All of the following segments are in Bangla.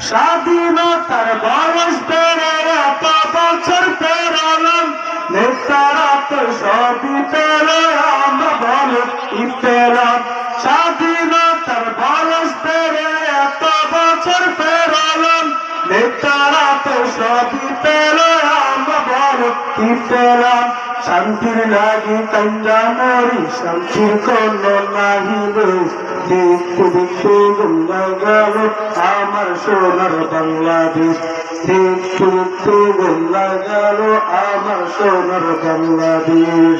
স্বাধীনতার বয়স পেরে এত বছর পেরোলাম, নেতারা তো সবই পেলো, আমরা বলো কি পেলাম। স্বাধীনতার বয়স পেরে এত বছর পেরোলাম, নেতারা তো সবই পেলো, আমরা বলো কি পেলাম। শান্তির লাগি কাঞ্জা মরি, শান্তির কোন নাহি দেশ। দেখতে দেখতে গঙ্গা গেল আমার সোনার বাংলাদেশ, দেখতে দেখতে গঙ্গা গেল আমার সোনার বাংলাদেশ।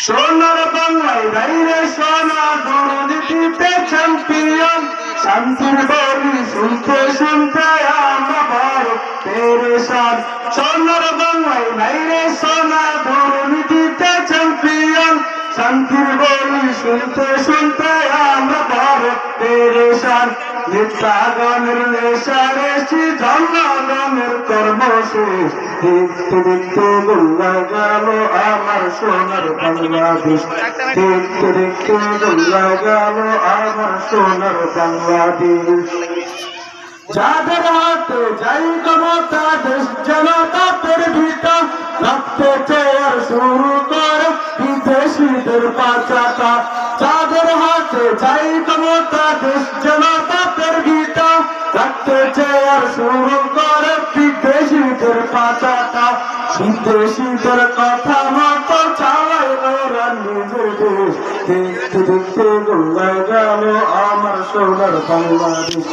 সোনার বাংলায় বাইরে সোনা দুর্নীতিতে চ্যাম্পিয়ন, শান্তির বলি শুনতে শুনতে আমরা বড় পেরেশান। সোনার বাংলায় বাইরে সোনা দুর্নীতিতে চ্যাম্পিয়ন, শান্তির বলি শুনতে শুনতে আমরা বড় পেরেশান। নেতাগণের নেশারেশি জনগণের কর্মশেষ, দেখতে দেখতে গোল্লা গেল আমার সোনার বাংলাদেশ, দেখতে দেখতে গোল্লা গেল আমার সোনার বাংলাদেশ। যাদের হাতে যাই ক্ষমতা দেশ যেন তাদের ভিতর, রাখতে চেয়ার শুরু করে বিদেশিদের পাচাটা। যাদের হাতে যাই ক্ষমতা দেশ যেন তাদের ভিতর, রাখতে চেয়ার শুরু করে বিদেশিদের পাচাটা। বিদেশিদের কথা মতো চালাইল ওরা নিজের দেশ, দেখতে দেখতে গোল্লা গেল আমার সোনার বাংলাদেশ,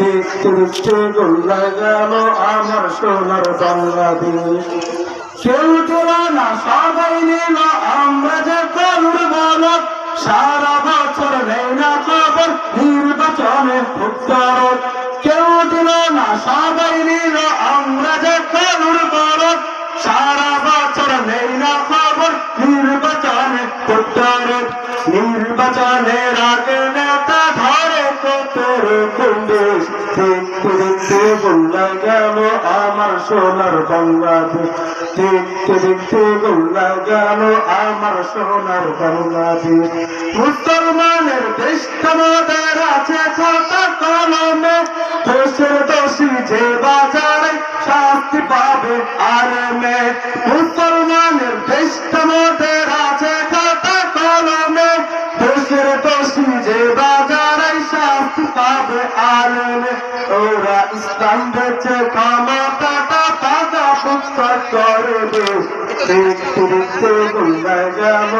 দেখতে দেখতে গোল্লা গেল আমার সোনার বাংলাদেশ। কেউ দিল না সবাই নিল আমরা যে করুণ বলদ, সারা বছর নেই না খবর নির্বাচনে উত্তর। কেউ দিল না সবাই নিল আমরা যে করুণ বলদ, সারা বছর নেই না খবর নির্বাচনে উত্তর। নির্বাচনের আগে নেতা ধরে কতর কুন্দেশ, দেখতে দেখতে গোল্লা গেল আমার সোনার বাংলাদেশ, দেখতে দেখতে গোল্লা গেল আমার সোনার বাংলাদেশ। মুসলমানের দেশ আমাদের আছে খাতা কলমে, দেশের দোষী যে বাজারে শাস্তি পাবে আরামে। মুসলমানের দেশ আমাদের আছে খাতা কলমে, দেশের দোষী যে বাজারে শাস্তি পাবে আরামে। ওরা ইসলাম বেচে ক্ষমতাটা পাকা পুস্ত করে দেশ, দেখতে দেখতে গোল্লা গেল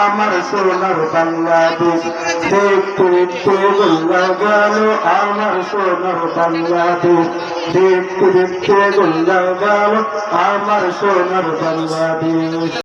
আমার সোনার বাংলাদেশ, দেখতে দেখতে গোল্লা গেল আমার সোনার বাংলাদেশ, দেখতে দেখতে গোল্লা গেল আমার সোনার বাংলাদেশ।